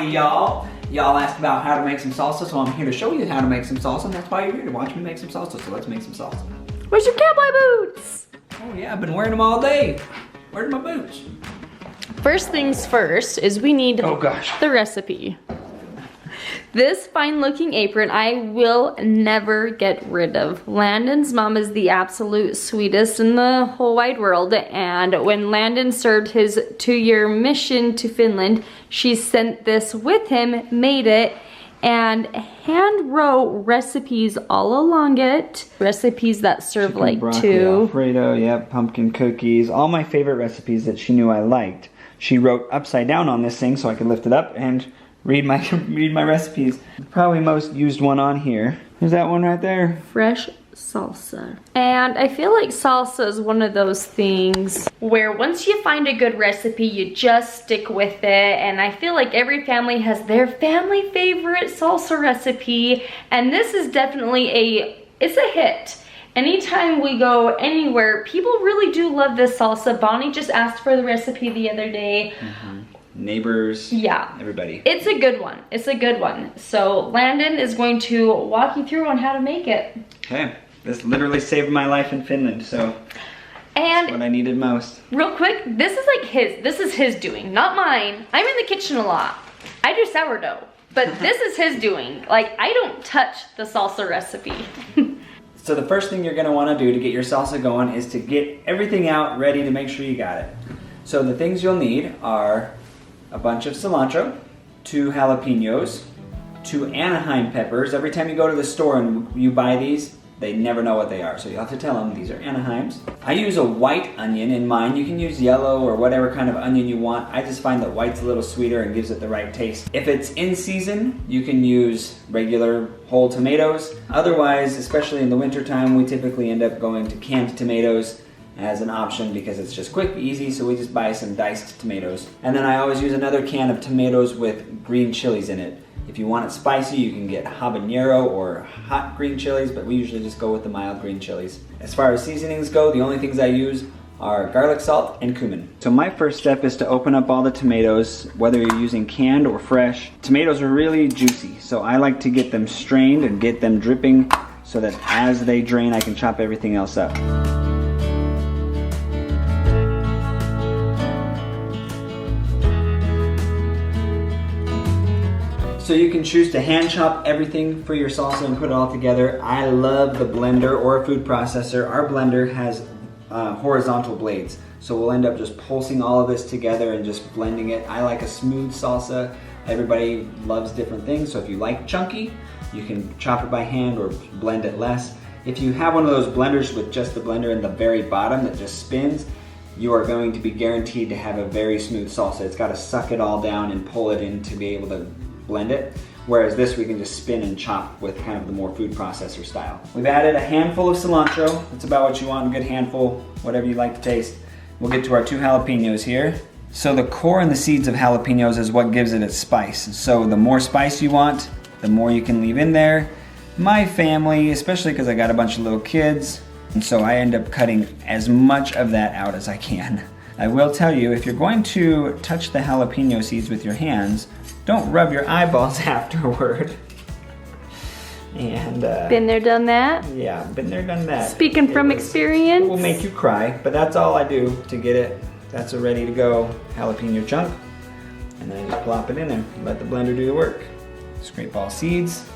Howdy, y'all. Y'all asked about how to make some salsa, so I'm here to show you how to make some salsa, and that's why you're here to watch me make some salsa, so let's make some salsa. Where's your cowboy boots? Oh yeah, I've been wearing them all day. Where's my boots? First things first is we need Oh gosh. the recipe. This fine looking apron I will never get rid of. Landon's mom is the absolute sweetest in the whole wide world, and when Landon served his 2-year mission to Finland, she sent this with him, made it, and hand wrote recipes all along it. Recipes that serve Chicken like broccoli 2. Alfredo, yep, pumpkin cookies, all my favorite recipes that she knew I liked. She wrote upside down on this thing so I could lift it up and read my recipes. Probably most used one on here. There's that one right there. Fresh salsa. And I feel like salsa is one of those things where once you find a good recipe, you just stick with it. And I feel like every family has their family favorite salsa recipe. And this is definitely it's a hit. Anytime we go anywhere, people really do love this salsa. Bonnie just asked for the recipe the other day. Neighbors, yeah, everybody. It's a good one. It's a good one. So Landon is going to walk you through on how to make it. Okay, this literally saved my life in Finland, so and that's what I needed most. Real quick, this is his doing, not mine. I'm in the kitchen a lot. I do sourdough, but this is his doing. Like, I don't touch the salsa recipe. So the first thing you're gonna wanna do to get your salsa going is to get everything out ready to make sure you got it. So the things you'll need are a bunch of cilantro, 2 jalapenos, 2 Anaheim peppers. Every time you go to the store and you buy these, they never know what they are, so you'll have to tell them these are Anaheims. I use a white onion in mine. You can use yellow or whatever kind of onion you want. I just find that white's a little sweeter and gives it the right taste. If it's in season, you can use regular whole tomatoes. Otherwise, especially in the wintertime, we typically end up going to canned tomatoes as an option because it's just quick, easy, so we just buy some diced tomatoes. And then I always use another can of tomatoes with green chilies in it. If you want it spicy, you can get habanero or hot green chilies, but we usually just go with the mild green chilies. As far as seasonings go, the only things I use are garlic salt and cumin. So my first step is to open up all the tomatoes, whether you're using canned or fresh. Tomatoes are really juicy, so I like to get them strained and get them dripping so that as they drain, I can chop everything else up. So you can choose to hand chop everything for your salsa and put it all together. I love the blender or a food processor. Our blender has horizontal blades, so we'll end up just pulsing all of this together and just blending it. I like a smooth salsa. Everybody loves different things, so if you like chunky, you can chop it by hand or blend it less. If you have one of those blenders with just the blender in the very bottom that just spins, you are going to be guaranteed to have a very smooth salsa. It's got to suck it all down and pull it in to be able to blend it, whereas this we can just spin and chop with kind of the more food processor style. We've added a handful of cilantro. That's about what you want, a good handful, whatever you like to taste. We'll get to our 2 jalapenos here. So the core and the seeds of jalapenos is what gives it its spice. So the more spice you want, the more you can leave in there. My family, especially because I got a bunch of little kids, and so I end up cutting as much of that out as I can. I will tell you, if you're going to touch the jalapeno seeds with your hands, don't rub your eyeballs afterward. And Been there, done that. yeah, been there, done that. Speaking from experience. It will make you cry, but that's all I do to get it. That's a ready to go jalapeno chunk. And then I just plop it in there, let the blender do the work. Scrape all seeds.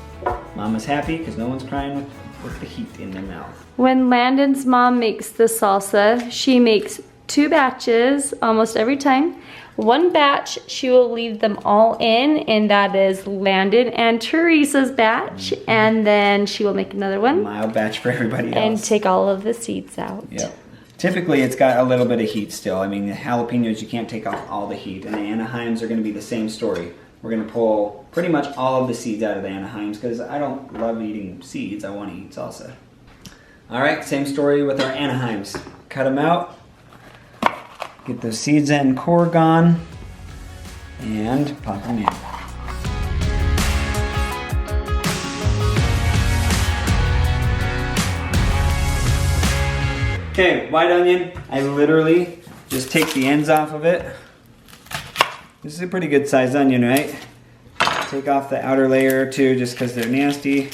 Mama's happy because no one's crying with the heat in their mouth. When Landon's mom makes the salsa, she makes 2 batches almost every time. 1 batch, she will leave them all in, and that is Landon and Teresa's batch. And then she will make another one. Mild batch for everybody else. And take all of the seeds out. Yep. Typically, it's got a little bit of heat still. I mean, the jalapenos, you can't take off all the heat, and the Anaheims are going to be the same story. We're going to pull pretty much all of the seeds out of the Anaheims because I don't love eating seeds. I want to eat salsa. All right, same story with our Anaheims. Cut them out. Get those seeds and core gone, and pop them in. Okay, white onion, I literally just take the ends off of it. This is a pretty good sized onion, right? Take off the outer layer too, just because they're nasty.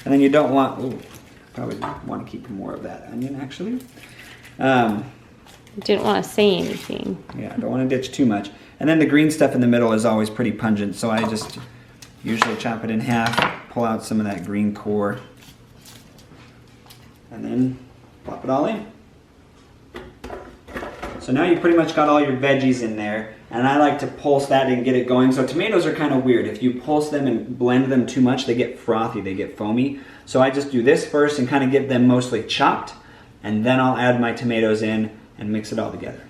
And then you don't want, ooh, probably want to keep more of that onion actually. Didn't want to say anything. Yeah, don't want to ditch too much. And then the green stuff in the middle is always pretty pungent, so I just usually chop it in half, pull out some of that green core, and then plop it all in. So now you pretty much got all your veggies in there, and I like to pulse that and get it going. So tomatoes are kind of weird. If you pulse them and blend them too much, they get frothy, they get foamy. So I just do this first and kind of get them mostly chopped, and then I'll add my tomatoes in and mix it all together.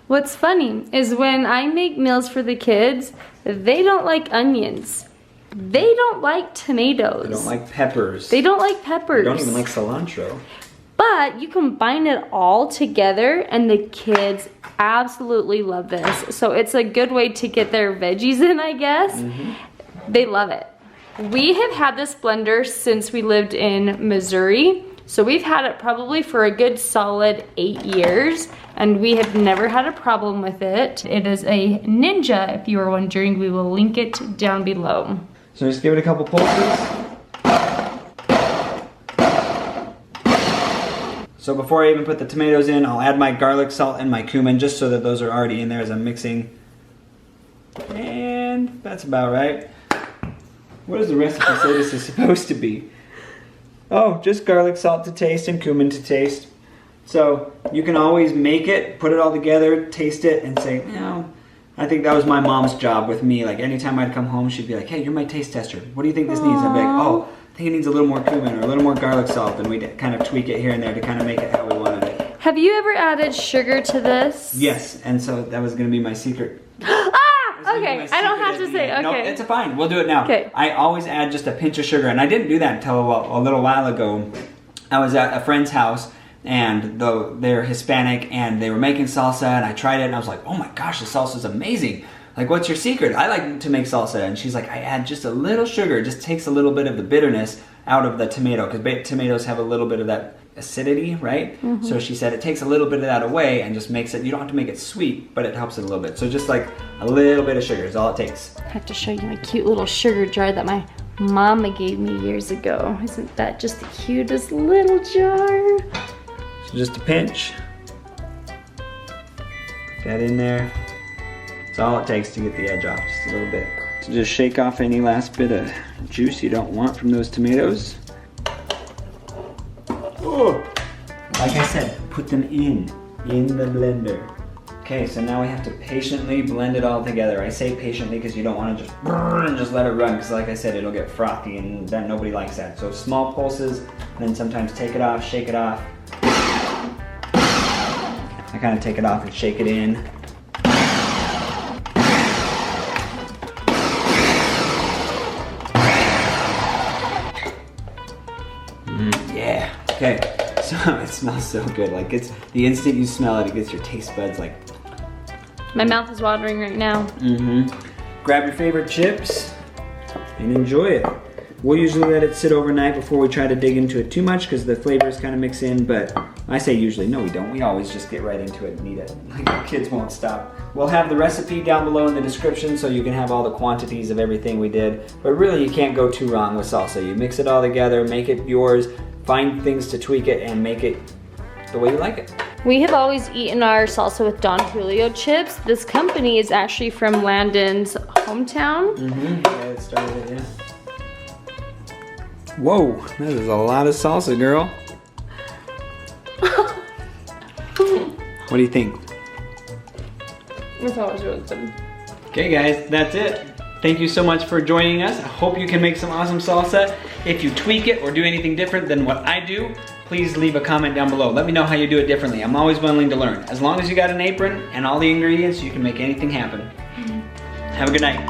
What's funny is when I make meals for the kids, they don't like onions. They don't like tomatoes. They don't like peppers. They don't like peppers. They don't even like cilantro. But you combine it all together and the kids absolutely love this. So it's a good way to get their veggies in, I guess. Mm-hmm. They love it. We have had this blender since we lived in Missouri. So we've had it probably for a good solid 8 years, and we have never had a problem with it. It is a Ninja, if you were wondering. We will link it down below. So just give it a couple pulses. So before I even put the tomatoes in, I'll add my garlic, salt, and my cumin just so that those are already in there as I'm mixing. And that's about right. What does the recipe say this is supposed to be? Oh, just garlic, salt to taste, and cumin to taste. So you can always make it, put it all together, taste it, and say, you know, I think that was my mom's job with me. Like anytime I'd come home, she'd be like, hey, you're my taste tester. What do you think this needs? I'd be like, oh, I think it needs a little more cumin or a little more garlic salt. And we'd kind of tweak it here and there to kind of make it how we wanted it. Have you ever added sugar to this? Yes, and so that was going to be my secret. Okay, I don't have to say, okay. No, it's fine. We'll do it now. Okay. I always add just a pinch of sugar, and I didn't do that until a little while ago. I was at a friend's house, and they're Hispanic, and they were making salsa, and I tried it, and I was like, oh my gosh, the salsa's amazing. Like, what's your secret? I like to make salsa, and she's like, I add just a little sugar. It just takes a little bit of the bitterness out of the tomato, because tomatoes have a little bit of that acidity, right? Mm-hmm. So she said it takes a little bit of that away and just makes it, you don't have to make it sweet, but it helps it a little bit. So just like a little bit of sugar is all it takes. I have to show you my cute little sugar jar that my mama gave me years ago. Isn't that just the cutest little jar? So just a pinch. Put that in there. That's all it takes to get the edge off, just a little bit. So just shake off any last bit of juice you don't want from those tomatoes. Oh. Like I said, put them in the blender. Okay, so now we have to patiently blend it all together. I say patiently because you don't want to just let it run, because like I said, it'll get frothy and then nobody likes that. So small pulses, and then sometimes take it off, shake it off. I kind of take it off and shake it in. Yeah. Okay, so it smells so good. Like, it's the instant you smell it, it gets your taste buds like. My mouth is watering right now. Mm-hmm. Grab your favorite chips and enjoy it. We'll usually let it sit overnight before we try to dig into it too much because the flavors kind of mix in, but I say usually, no we don't. We always just get right into it and eat it. Like, our kids won't stop. We'll have the recipe down below in the description so you can have all the quantities of everything we did. But really, you can't go too wrong with salsa. You mix it all together, make it yours, find things to tweak it, and make it the way you like it. We have always eaten our salsa with Don Julio chips. This company is actually from Landon's hometown. Mm-hmm. Yeah, it started it, yeah. Whoa, that is a lot of salsa, girl. What do you think? That's always really good. Okay guys, that's it. Thank you so much for joining us. I hope you can make some awesome salsa. If you tweak it or do anything different than what I do, please leave a comment down below. Let me know how you do it differently. I'm always willing to learn. As long as you got an apron and all the ingredients, you can make anything happen. Mm-hmm. Have a good night.